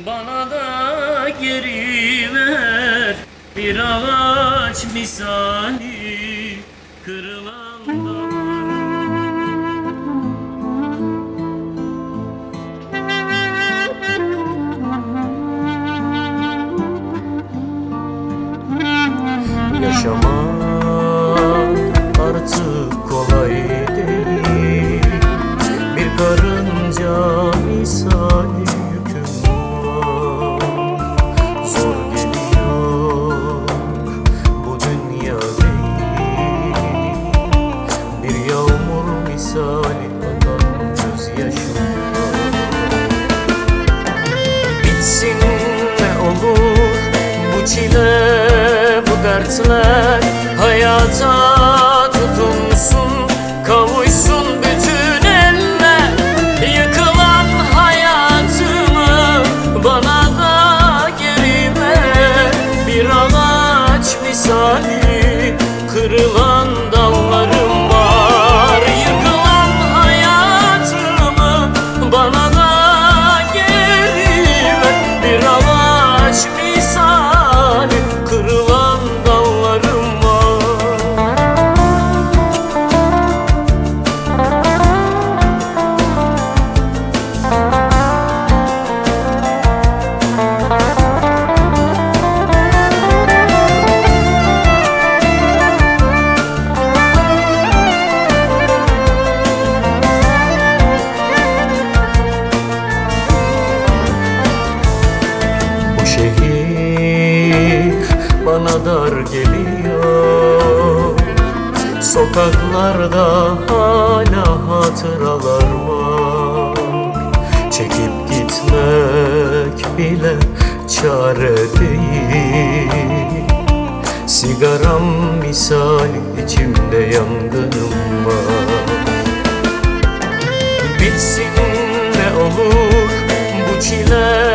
Bana da geri ver bir ağaç misali kırılan dallarım. Yaşamak artık kolay değil. Bir karınca misali yüküm var. Zor geliyor bu dünya değil. Bir yağmur misali akan gözyaşım var. Bitsin ne olur bu çile, bu dertler, hayata tutunsun, kavuşsun bütün eller. Yıkılan hayatımı bana da geri ver bir ağaç misali kırılan dallarım var. Yıkılan hayatımı bana da geri ver bir ağaç misali kırılan dallarım var. Bu şehir bana dar geliyor. Sokaklarda hala hatıralar var. Çekip gitmek bile çare değil. Sigaram misali içimde yangınım var. Bitsin ne olur bu çile,